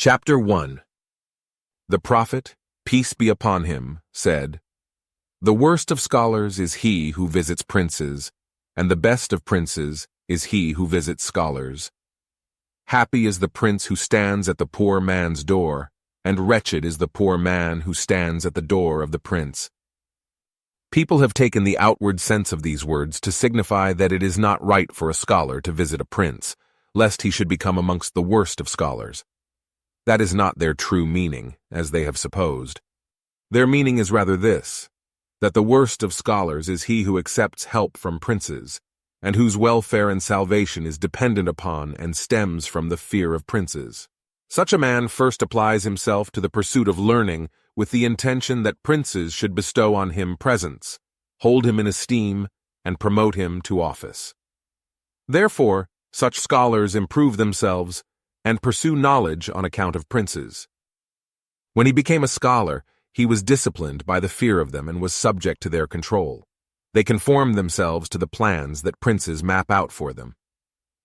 Chapter 1. The Prophet, peace be upon him, said, "The worst of scholars is he who visits princes, and the best of princes is he who visits scholars. Happy is the prince who stands at the poor man's door, and wretched is the poor man who stands at the door of the prince." People have taken the outward sense of these words to signify that it is not right for a scholar to visit a prince, lest he should become amongst the worst of scholars. That is not their true meaning, as they have supposed. Their meaning is rather this, that the worst of scholars is he who accepts help from princes, and whose welfare and salvation is dependent upon and stems from the fear of princes. Such a man first applies himself to the pursuit of learning with the intention that princes should bestow on him presents, hold him in esteem, and promote him to office. Therefore, such scholars improve themselves and pursue knowledge on account of princes. When he became a scholar, he was disciplined by the fear of them and was subject to their control. They conform themselves to the plans that princes map out for them.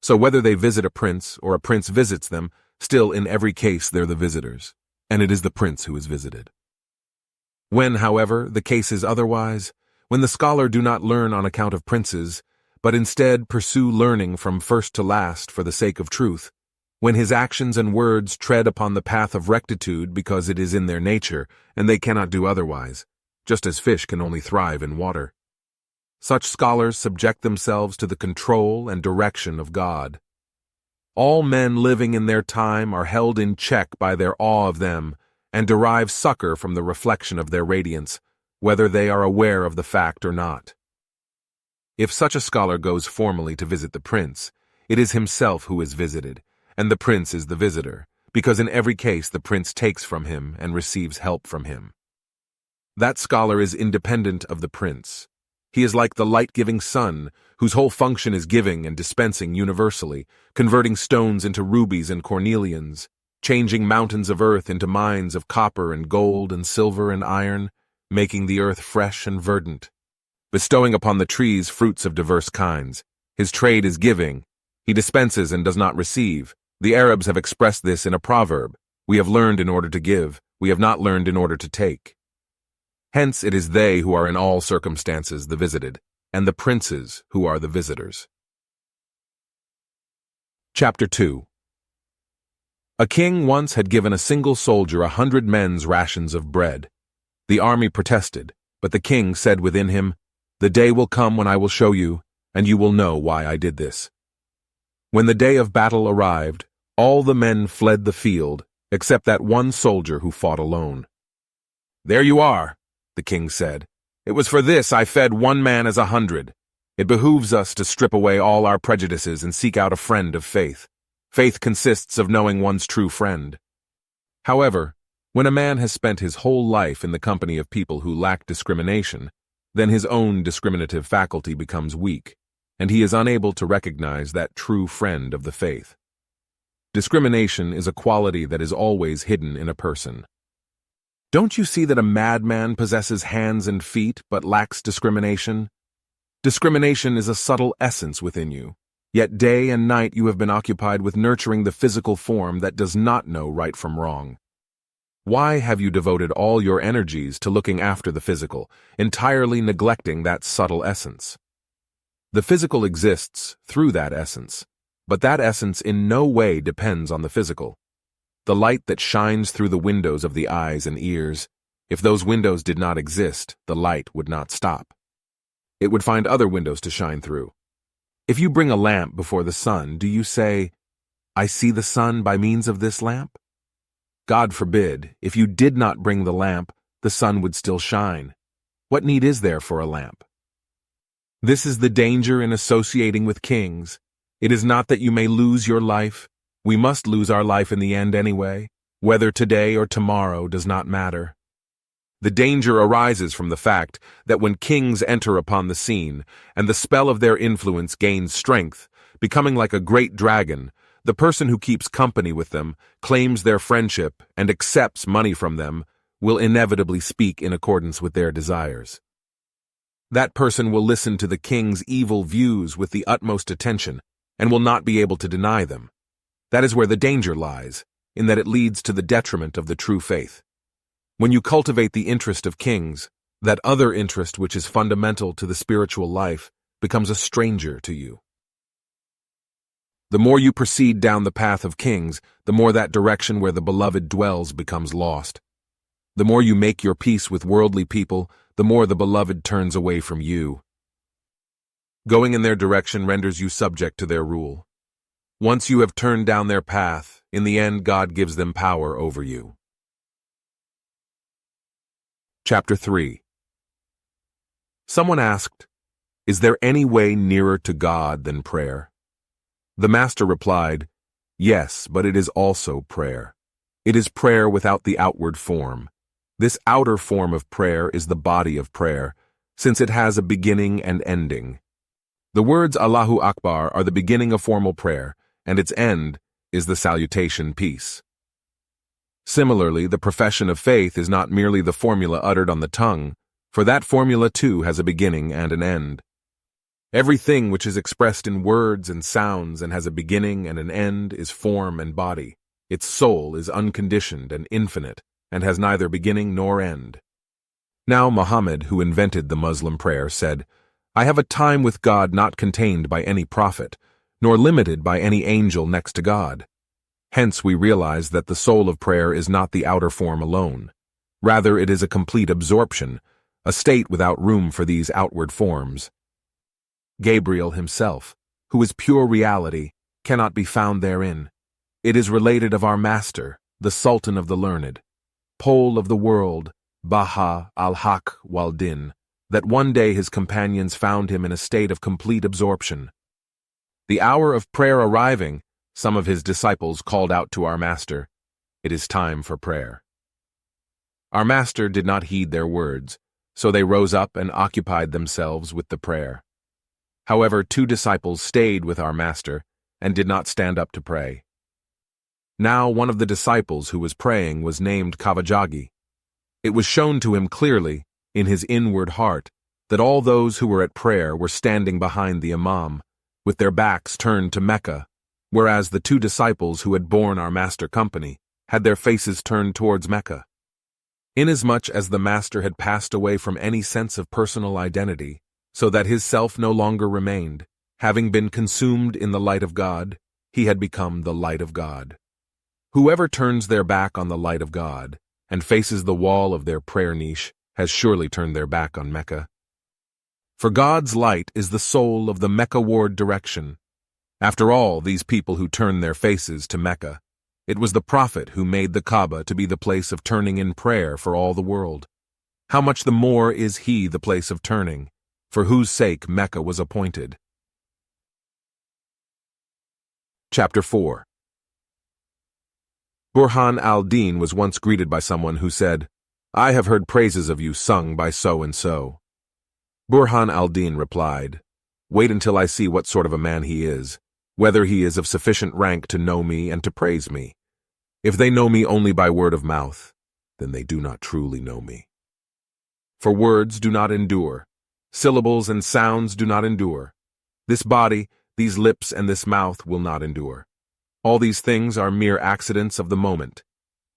So whether they visit a prince or a prince visits them, still in every case they're the visitors, and it is the prince who is visited. When, however, the case is otherwise, when the scholar do not learn on account of princes, but instead pursue learning from first to last for the sake of truth, when his actions and words tread upon the path of rectitude because it is in their nature, and they cannot do otherwise, just as fish can only thrive in water. Such scholars subject themselves to the control and direction of God. All men living in their time are held in check by their awe of them, and derive succor from the reflection of their radiance, whether they are aware of the fact or not. If such a scholar goes formally to visit the prince, it is himself who is visited, and the prince is the visitor, because in every case the prince takes from him and receives help from him. That scholar is independent of the prince. He is like the light-giving sun, whose whole function is giving and dispensing universally, converting stones into rubies and cornelians, changing mountains of earth into mines of copper and gold and silver and iron, making the earth fresh and verdant, bestowing upon the trees fruits of diverse kinds. His trade is giving. He dispenses and does not receive. The Arabs have expressed this in a proverb: "We have learned in order to give, we have not learned in order to take." Hence it is they who are in all circumstances the visited, and the princes who are the visitors. Chapter 2. A king once had given a single soldier 100 men's rations of bread. The army protested, but the king said within him, "The day will come when I will show you, and you will know why I did this." When the day of battle arrived, all the men fled the field, except that one soldier who fought alone. "There you are," the king said. "It was for this I fed one man as 100. It behooves us to strip away all our prejudices and seek out a friend of faith. Faith consists of knowing one's true friend." However, when a man has spent his whole life in the company of people who lack discrimination, then his own discriminative faculty becomes weak, and he is unable to recognize that true friend of the faith. Discrimination is a quality that is always hidden in a person. Don't you see that a madman possesses hands and feet but lacks discrimination? Discrimination is a subtle essence within you, yet day and night you have been occupied with nurturing the physical form that does not know right from wrong. Why have you devoted all your energies to looking after the physical, entirely neglecting that subtle essence? The physical exists through that essence, but that essence in no way depends on the physical. The light that shines through the windows of the eyes and ears, if those windows did not exist, the light would not stop. It would find other windows to shine through. If you bring a lamp before the sun, do you say, "I see the sun by means of this lamp"? God forbid, if you did not bring the lamp, the sun would still shine. What need is there for a lamp? This is the danger in associating with kings. It is not that you may lose your life. We must lose our life in the end anyway. Whether today or tomorrow does not matter. The danger arises from the fact that when kings enter upon the scene, and the spell of their influence gains strength, becoming like a great dragon, the person who keeps company with them, claims their friendship, and accepts money from them, will inevitably speak in accordance with their desires. That person will listen to the king's evil views with the utmost attention, and will not be able to deny them. That is where the danger lies. in that it leads to the detriment of the true faith. When you cultivate the interest of kings, that other interest which is fundamental to the spiritual life becomes a stranger to you. The more you proceed down the path of kings, the more that direction where the beloved dwells becomes lost. The more you make your peace with worldly people, the more the beloved turns away from you. Going in their direction renders you subject to their rule. Once you have turned down their path, in the end God gives them power over you. Chapter 3. Someone asked, "Is there any way nearer to God than prayer?" The Master replied, "Yes, but it is also prayer. It is prayer without the outward form. This outer form of prayer is the body of prayer, since it has a beginning and ending. The words Allahu Akbar are the beginning of formal prayer, and its end is the salutation peace. Similarly, the profession of faith is not merely the formula uttered on the tongue, for that formula too has a beginning and an end. Everything which is expressed in words and sounds and has a beginning and an end is form and body. Its soul is unconditioned and infinite, and has neither beginning nor end." Now Muhammad, who invented the Muslim prayer, said, "I have a time with God not contained by any prophet, nor limited by any angel next to God." Hence we realize that the soul of prayer is not the outer form alone. Rather, it is a complete absorption, a state without room for these outward forms. Gabriel himself, who is pure reality, cannot be found therein. It is related of our Master, the Sultan of the Learned, Pole of the world, Baha al-Haq wal-Din, that one day his companions found him in a state of complete absorption. The hour of prayer arriving, some of his disciples called out to our Master, "It is time for prayer." Our Master did not heed their words, so they rose up and occupied themselves with the prayer. However, 2 disciples stayed with our Master and did not stand up to pray. Now one of the disciples who was praying was named Kavajagi. It was shown to him clearly, in his inward heart, that all those who were at prayer were standing behind the Imam, with their backs turned to Mecca, whereas the 2 disciples who had borne our Master company had their faces turned towards Mecca. Inasmuch as the Master had passed away from any sense of personal identity, so that his self no longer remained, having been consumed in the light of God, he had become the light of God. Whoever turns their back on the light of God and faces the wall of their prayer niche has surely turned their back on Mecca. For God's light is the soul of the Mecca-ward direction. After all, these people who turn their faces to Mecca, it was the Prophet who made the Kaaba to be the place of turning in prayer for all the world. How much the more is he the place of turning, for whose sake Mecca was appointed. Chapter 4. Burhan al-Dīn was once greeted by someone who said, "I have heard praises of you sung by so-and-so." Burhan al-Dīn replied, "Wait until I see what sort of a man he is, whether he is of sufficient rank to know me and to praise me. If they know me only by word of mouth, then they do not truly know me. For words do not endure, syllables and sounds do not endure. This body, these lips and this mouth will not endure. All these things are mere accidents of the moment.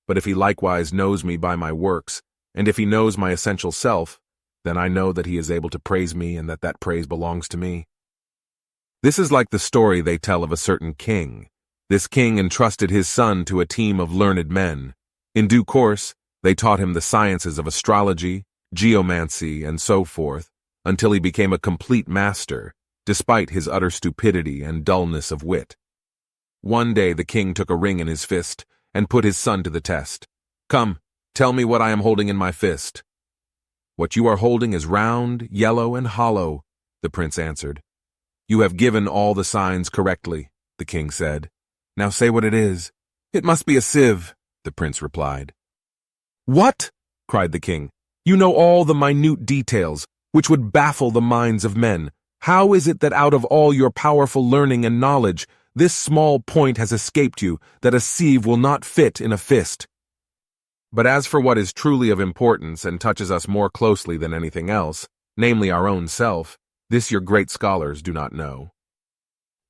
But if he likewise knows me by my works, and if he knows my essential self, then I know that he is able to praise me and that that praise belongs to me." This is like the story they tell of a certain king. This king entrusted his son to a team of learned men. In due course, they taught him the sciences of astrology, geomancy, and so forth, until he became a complete master, despite his utter stupidity and dullness of wit. One day the king took a ring in his fist and put his son to the test. "Come, tell me what I am holding in my fist." "What you are holding is round, yellow, and hollow," the prince answered. "You have given all the signs correctly," the king said. "Now say what it is." "It must be a sieve," the prince replied. "What?" cried the king. "You know all the minute details, which would baffle the minds of men. How is it that out of all your powerful learning and knowledge, this small point has escaped you, that a sieve will not fit in a fist? But as for what is truly of importance and touches us more closely than anything else, namely our own self, this your great scholars do not know.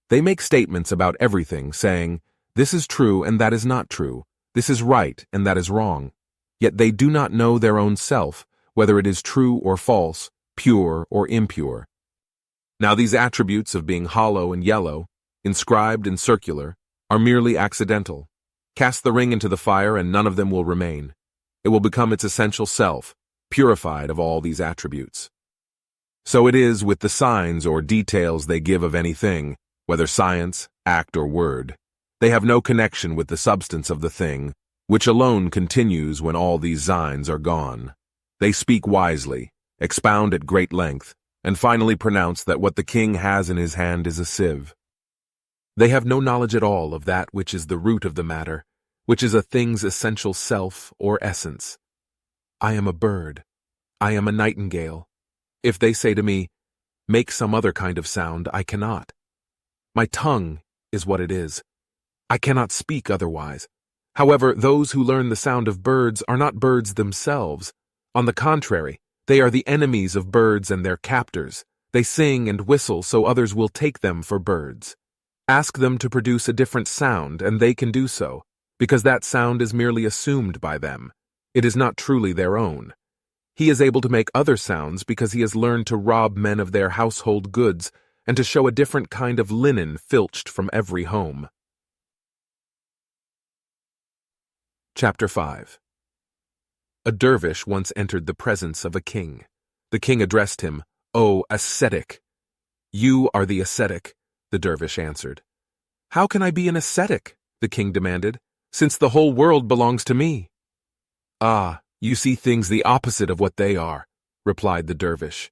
They make statements about everything, saying, this is true and that is not true, This is right and that is wrong. Yet they do not know their own self, whether it is true or false, pure or impure. Now these attributes of being hollow and yellow, inscribed and circular, are merely accidental. Cast the ring into the fire and none of them will remain. It will become its essential self, purified of all these attributes. So it is with the signs or details they give of anything, whether science, act, or word. They have no connection with the substance of the thing, which alone continues when all these signs are gone. They speak wisely, expound at great length, and finally pronounce that what the king has in his hand is a sieve. They have no knowledge at all of that which is the root of the matter, which is a thing's essential self or essence. I am a bird. I am a nightingale. If they say to me, make some other kind of sound, I cannot. My tongue is what it is. I cannot speak otherwise. However, those who learn the sound of birds are not birds themselves. On the contrary, they are the enemies of birds and their captors. They sing and whistle so others will take them for birds. Ask them to produce a different sound, and they can do so, because that sound is merely assumed by them. It is not truly their own. He is able to make other sounds because he has learned to rob men of their household goods and to show a different kind of linen filched from every home. Chapter 5. A dervish once entered the presence of a king. The king addressed him, "O ascetic." "You are the ascetic," the dervish answered. "How can I be an ascetic?" the king demanded, "since the whole world belongs to me?" "Ah, you see things the opposite of what they are," replied the dervish.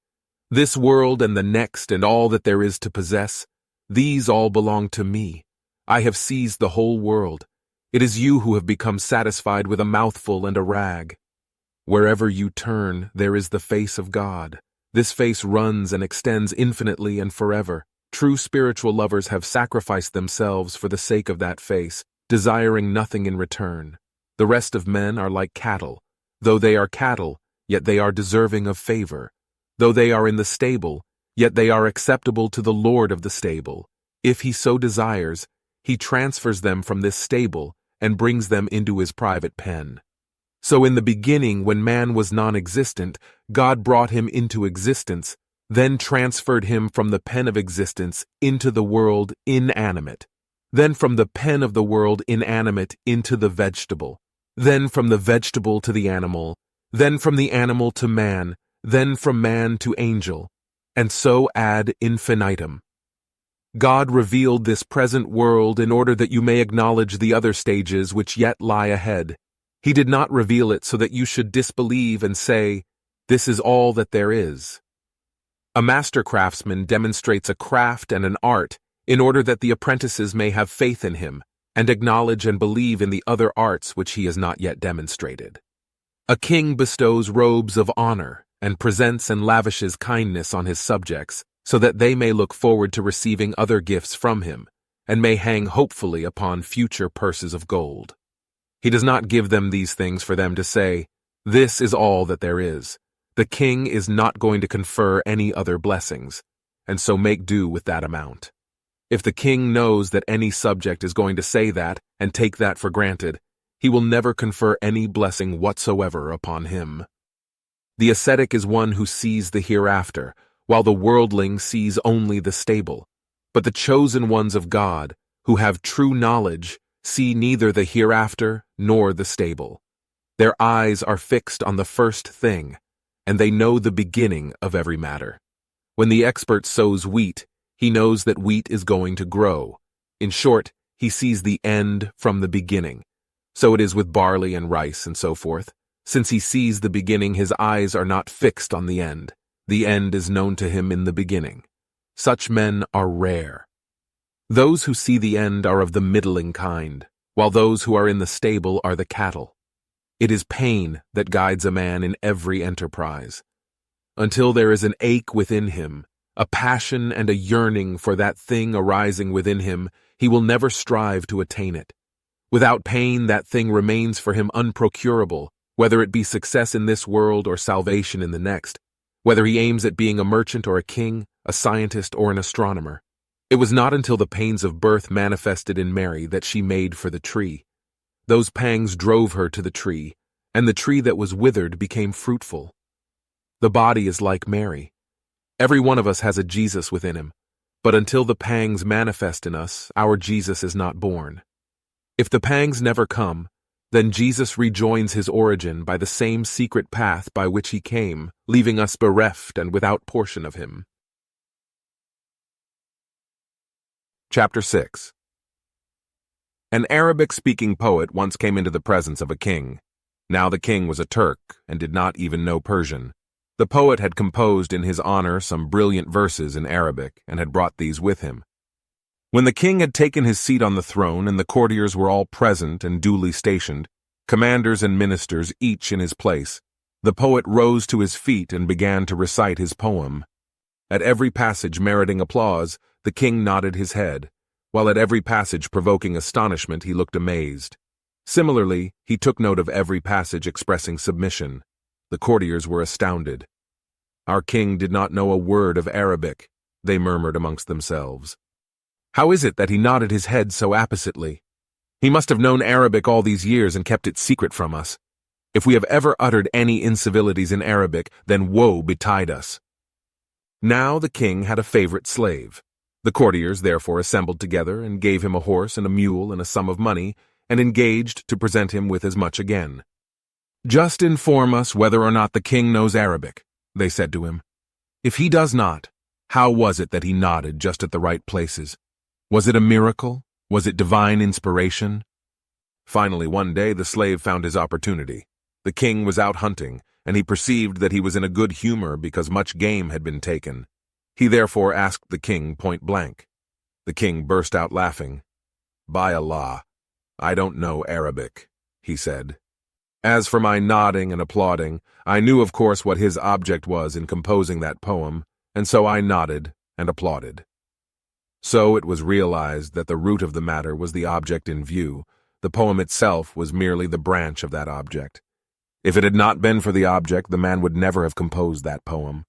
"This world and the next and all that there is to possess, these all belong to me. I have seized the whole world. It is you who have become satisfied with a mouthful and a rag. Wherever you turn, there is the face of God. This face runs and extends infinitely and forever. True spiritual lovers have sacrificed themselves for the sake of that face, desiring nothing in return. The rest of men are like cattle. Though they are cattle, yet they are deserving of favor. Though they are in the stable, yet they are acceptable to the Lord of the stable. If he so desires, he transfers them from this stable and brings them into his private pen. So in the beginning, when man was non-existent, God brought him into existence, then transferred him from the pen of existence into the world inanimate, then from the pen of the world inanimate into the vegetable, then from the vegetable to the animal, then from the animal to man, then from man to angel, and so ad infinitum. God revealed this present world in order that you may acknowledge the other stages which yet lie ahead. He did not reveal it so that you should disbelieve and say, "This is all that there is." A master craftsman demonstrates a craft and an art in order that the apprentices may have faith in him and acknowledge and believe in the other arts which he has not yet demonstrated. A king bestows robes of honor and presents and lavishes kindness on his subjects so that they may look forward to receiving other gifts from him and may hang hopefully upon future purses of gold. He does not give them these things for them to say, "This is all that there is." The king is not going to confer any other blessings, and so make do with that amount. If the king knows that any subject is going to say that and take that for granted, he will never confer any blessing whatsoever upon him. The ascetic is one who sees the hereafter, while the worldling sees only the stable. But the chosen ones of God, who have true knowledge, see neither the hereafter nor the stable. Their eyes are fixed on the first thing, and they know the beginning of every matter. When the expert sows wheat, he knows that wheat is going to grow. In short, he sees the end from the beginning. So it is with barley and rice and so forth. Since he sees the beginning, his eyes are not fixed on the end. The end is known to him in the beginning. Such men are rare. Those who see the end are of the middling kind, while those who are in the stable are the cattle. It is pain that guides a man in every enterprise. Until there is an ache within him, a passion and a yearning for that thing arising within him, he will never strive to attain it. Without pain, that thing remains for him unprocurable, whether it be success in this world or salvation in the next, whether he aims at being a merchant or a king, a scientist or an astronomer. It was not until the pains of birth manifested in Mary that she made for the tree. Those pangs drove her to the tree, and the tree that was withered became fruitful. The body is like Mary. Every one of us has a Jesus within him, but until the pangs manifest in us, our Jesus is not born. If the pangs never come, then Jesus rejoins his origin by the same secret path by which he came, leaving us bereft and without portion of him. Chapter 6. An Arabic-speaking poet once came into the presence of a king. Now the king was a Turk and did not even know Persian. The poet had composed in his honor some brilliant verses in Arabic and had brought these with him. When the king had taken his seat on the throne and the courtiers were all present and duly stationed, commanders and ministers each in his place, the poet rose to his feet and began to recite his poem. At every passage meriting applause, the king nodded his head, while at every passage provoking astonishment he looked amazed. Similarly, he took note of every passage expressing submission. The courtiers were astounded. "Our king did not know a word of Arabic," they murmured amongst themselves. "How is it that he nodded his head so appositely? He must have known Arabic all these years and kept it secret from us. If we have ever uttered any incivilities in Arabic, then woe betide us." Now the king had a favorite slave. The courtiers therefore assembled together and gave him a horse and a mule and a sum of money, and engaged to present him with as much again. "Just inform us whether or not the king knows Arabic," they said to him. "If he does not, how was it that he nodded just at the right places? Was it a miracle? Was it divine inspiration?" Finally, one day the slave found his opportunity. The king was out hunting, and he perceived that he was in a good humor because much game had been taken. He therefore asked the king point blank. The king burst out laughing. "By Allah, I don't know Arabic," he said. As for my nodding and applauding, I knew of course what his object was in composing that poem, and so I nodded and applauded. So it was realized that the root of the matter was the object in view. The poem itself was merely the branch of that object. If it had not been for the object, the man would never have composed that poem.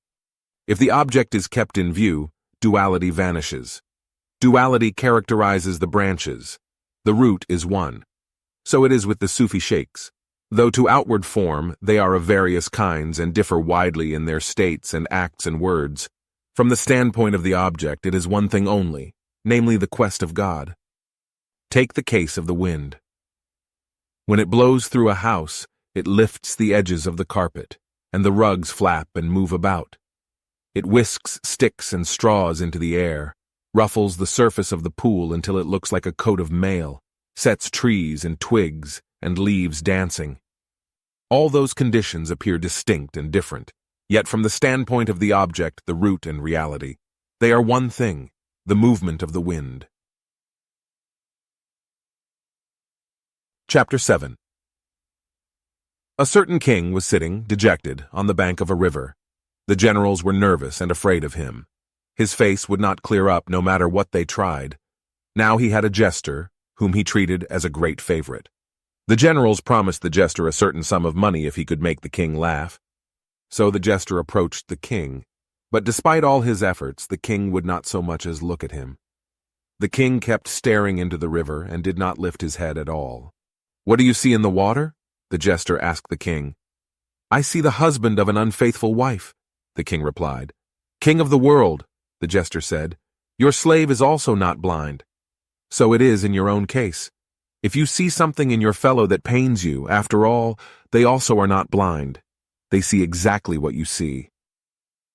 If the object is kept in view, duality vanishes. Duality characterizes the branches. The root is one. So it is with the Sufi sheikhs. Though to outward form they are of various kinds and differ widely in their states and acts and words, from the standpoint of the object it is one thing only, namely the quest of God. Take the case of the wind. When it blows through a house, it lifts the edges of the carpet, and the rugs flap and move about. It whisks sticks and straws into the air, ruffles the surface of the pool until it looks like a coat of mail, sets trees and twigs and leaves dancing. All those conditions appear distinct and different, yet from the standpoint of the object, the root and reality, they are one thing, the movement of the wind. Chapter 7. A certain king was sitting, dejected, on the bank of a river. The generals were nervous and afraid of him. His face would not clear up no matter what they tried. Now he had a jester, whom he treated as a great favorite. The generals promised the jester a certain sum of money if he could make the king laugh. So the jester approached the king, but despite all his efforts, the king would not so much as look at him. The king kept staring into the river and did not lift his head at all. "What do you see in the water?" the jester asked the king. "I see the husband of an unfaithful wife," the king replied. "King of the world," the jester said, "your slave is also not blind. So it is in your own case. If you see something in your fellow that pains you, after all, they also are not blind. They see exactly what you see.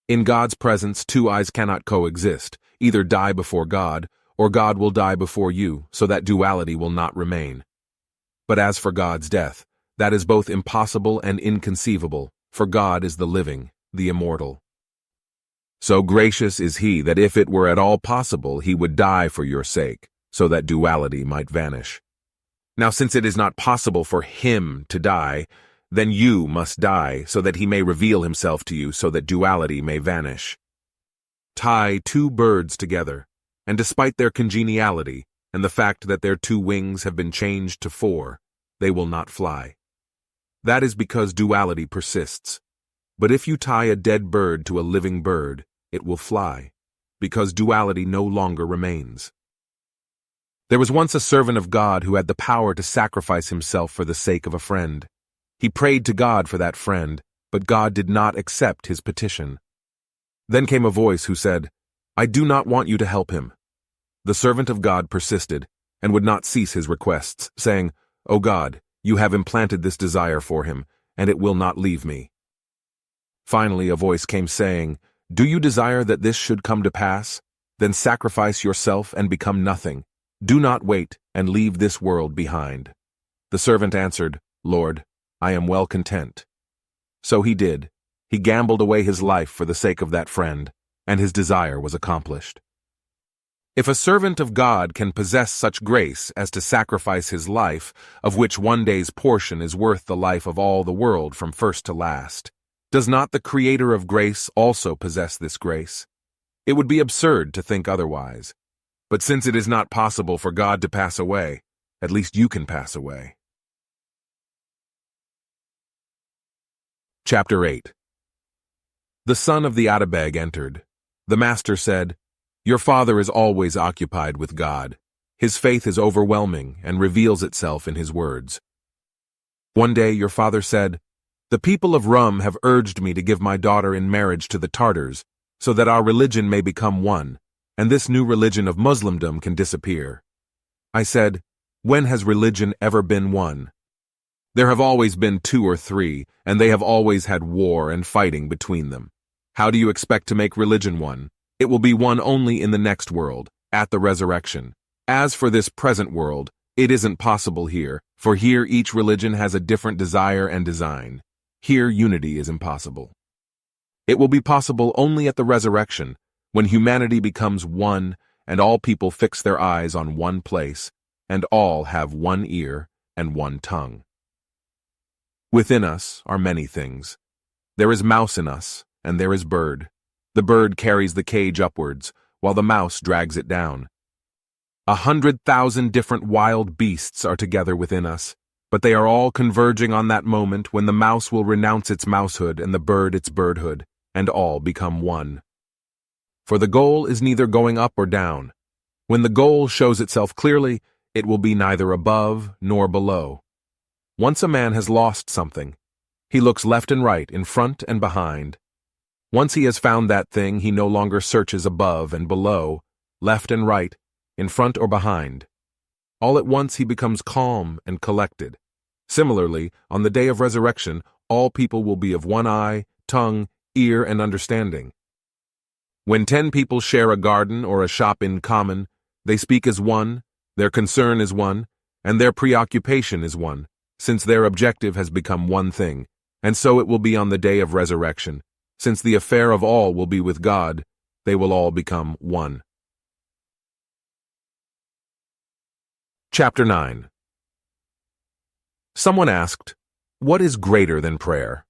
In God's presence, two eyes cannot coexist. Either die before God, or God will die before you, so that duality will not remain. But as for God's death, that is both impossible and inconceivable, for God is the living, the immortal. So gracious is he that if it were at all possible, he would die for your sake, so that duality might vanish. Now since it is not possible for him to die, then you must die, so that he may reveal himself to you, so that duality may vanish. Tie two birds together, and despite their congeniality, and the fact that their two wings have been changed to four, they will not fly. That is because duality persists. But if you tie a dead bird to a living bird, it will fly, because duality no longer remains. There was once a servant of God who had the power to sacrifice himself for the sake of a friend. He prayed to God for that friend, but God did not accept his petition. Then came a voice who said, "I do not want you to help him." The servant of God persisted and would not cease his requests, saying, "O God, you have implanted this desire for him, and it will not leave me." Finally a voice came saying, "Do you desire that this should come to pass? Then sacrifice yourself and become nothing. Do not wait and leave this world behind." The servant answered, "Lord, I am well content." So he did. He gambled away his life for the sake of that friend, and his desire was accomplished. If a servant of God can possess such grace as to sacrifice his life, of which one day's portion is worth the life of all the world from first to last, does not the Creator of grace also possess this grace? It would be absurd to think otherwise. But since it is not possible for God to pass away, at least you can pass away. Chapter 8. The son of the Atabeg entered. The master said, "Your father is always occupied with God. His faith is overwhelming and reveals itself in his words." One day your father said, "The people of Rum have urged me to give my daughter in marriage to the Tartars, so that our religion may become one, and this new religion of Muslimdom can disappear." I said, "When has religion ever been one? There have always been two or three, and they have always had war and fighting between them. How do you expect to make religion one? It will be one only in the next world, at the resurrection. As for this present world, it isn't possible here, for here each religion has a different desire and design. Here unity is impossible. It will be possible only at the resurrection, when humanity becomes one and all people fix their eyes on one place, and all have one ear and one tongue. Within us are many things. There is mouse in us, and there is bird. The bird carries the cage upwards, while the mouse drags it down. 100,000 different wild beasts are together within us, but they are all converging on that moment when the mouse will renounce its mousehood and the bird its birdhood, and all become one. For the goal is neither going up or down. When the goal shows itself clearly, it will be neither above nor below. Once a man has lost something, he looks left and right, in front and behind. Once he has found that thing, he no longer searches above and below, left and right, in front or behind. All at once he becomes calm and collected. Similarly, on the day of resurrection, all people will be of one eye, tongue, ear, and understanding. When 10 people share a garden or a shop in common, they speak as one, their concern is one, and their preoccupation is one, since their objective has become one thing, and so it will be on the day of resurrection. Since the affair of all will be with God, they will all become one. Chapter 9. Someone asked, "What is greater than prayer?"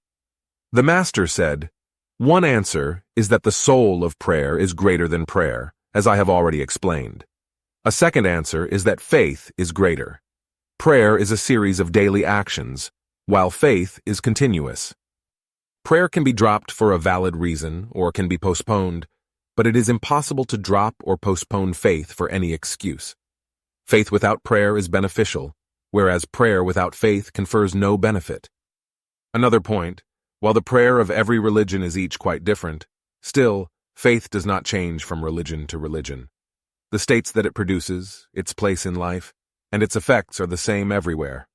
The master said, "One answer is that the soul of prayer is greater than prayer, as I have already explained. A second answer is that faith is greater. Prayer is a series of daily actions, while faith is continuous. Prayer can be dropped for a valid reason or can be postponed, but it is impossible to drop or postpone faith for any excuse. Faith without prayer is beneficial, whereas prayer without faith confers no benefit. Another point, while the prayer of every religion is each quite different, still, faith does not change from religion to religion. The states that it produces, its place in life, and its effects are the same everywhere.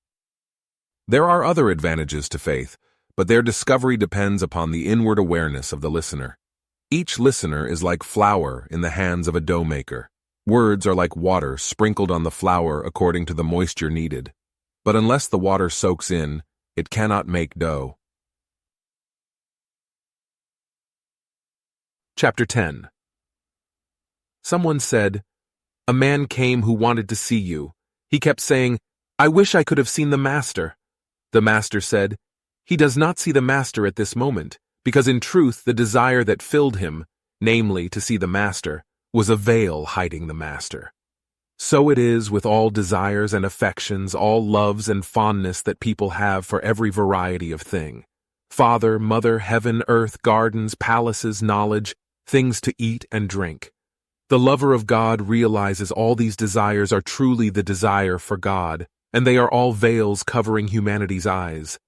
There are other advantages to faith, but their discovery depends upon the inward awareness of the listener. Each listener is like flour in the hands of a dough maker. Words are like water sprinkled on the flour according to the moisture needed. But unless the water soaks in, it cannot make dough. Chapter 10. Someone said, "A man came who wanted to see you. He kept saying, 'I wish I could have seen the master.' The master said, 'He does not see the master at this moment, because in truth the desire that filled him, namely to see the master, was a veil hiding the master.' So it is with all desires and affections, all loves and fondness that people have for every variety of thing. Father, mother, heaven, earth, gardens, palaces, knowledge, things to eat and drink. The lover of God realizes all these desires are truly the desire for God, and they are all veils covering humanity's eyes.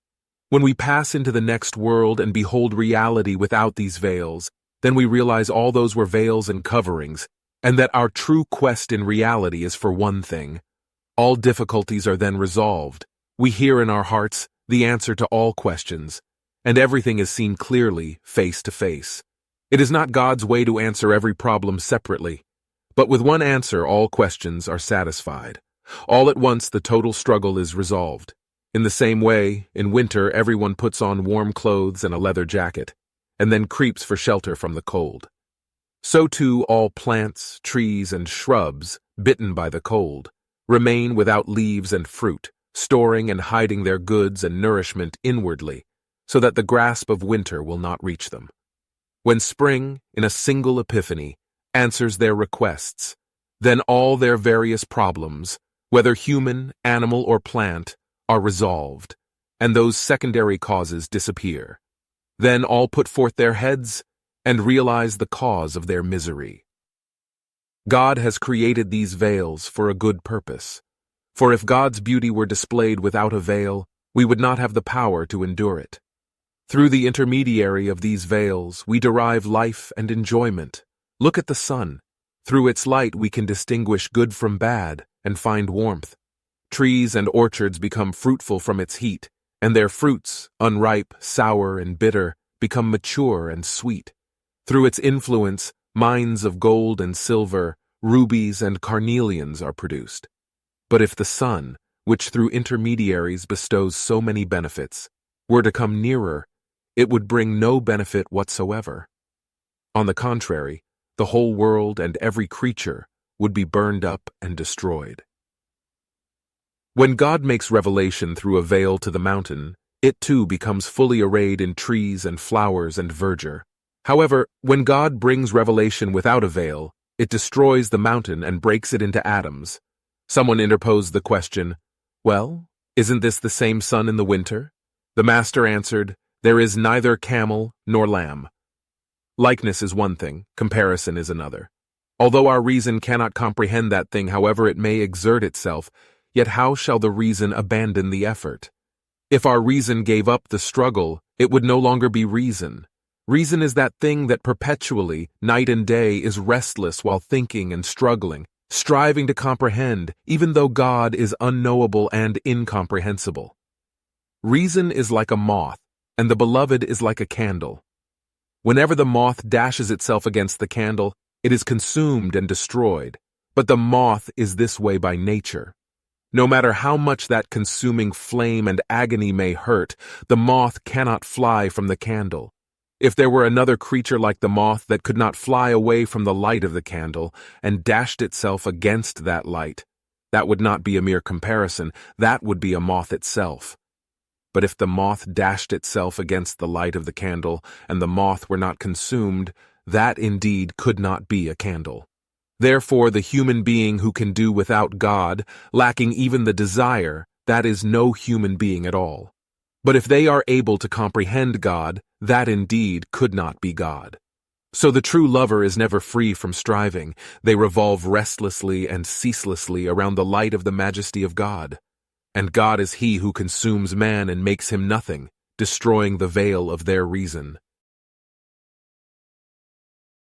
When we pass into the next world and behold reality without these veils, then we realize all those were veils and coverings, and that our true quest in reality is for one thing. All difficulties are then resolved. We hear in our hearts the answer to all questions, and everything is seen clearly, face to face. It is not God's way to answer every problem separately, but with one answer all questions are satisfied. All at once the total struggle is resolved. In the same way, in winter everyone puts on warm clothes and a leather jacket, and then creeps for shelter from the cold. So too all plants, trees, and shrubs, bitten by the cold, remain without leaves and fruit, storing and hiding their goods and nourishment inwardly, so that the grasp of winter will not reach them. When spring, in a single epiphany, answers their requests, then all their various problems, whether human, animal, or plant, are resolved, and those secondary causes disappear. Then all put forth their heads and realize the cause of their misery. God has created these veils for a good purpose, for if God's beauty were displayed without a veil, we would not have the power to endure it. Through the intermediary of these veils, we derive life and enjoyment. Look at the sun. Through its light we can distinguish good from bad and find warmth. Trees and orchards become fruitful from its heat, and their fruits, unripe, sour, and bitter, become mature and sweet. Through its influence, mines of gold and silver, rubies and carnelians are produced. But if the sun, which through intermediaries bestows so many benefits, were to come nearer, it would bring no benefit whatsoever. On the contrary, the whole world and every creature would be burned up and destroyed. When God makes revelation through a veil to the mountain, it too becomes fully arrayed in trees and flowers and verdure. However, when God brings revelation without a veil, it destroys the mountain and breaks it into atoms. Someone interposed the question, "Well, isn't this the same sun in the winter?" The master answered, "There is neither camel nor lamb." Likeness is one thing, comparison is another. Although our reason cannot comprehend that thing, however it may exert itself, yet how shall the reason abandon the effort? If our reason gave up the struggle, it would no longer be reason. Reason is that thing that perpetually, night and day, is restless while thinking and struggling, striving to comprehend, even though God is unknowable and incomprehensible. Reason is like a moth, and the beloved is like a candle. Whenever the moth dashes itself against the candle, it is consumed and destroyed, but the moth is this way by nature. No matter how much that consuming flame and agony may hurt, the moth cannot fly from the candle. If there were another creature like the moth that could not fly away from the light of the candle and dashed itself against that light, that would not be a mere comparison, that would be a moth itself. But if the moth dashed itself against the light of the candle and the moth were not consumed, that indeed could not be a candle. Therefore, the human being who can do without God, lacking even the desire, that is no human being at all. But if they are able to comprehend God, that indeed could not be God. So the true lover is never free from striving. They revolve restlessly and ceaselessly around the light of the majesty of God. And God is he who consumes man and makes him nothing, destroying the veil of their reason.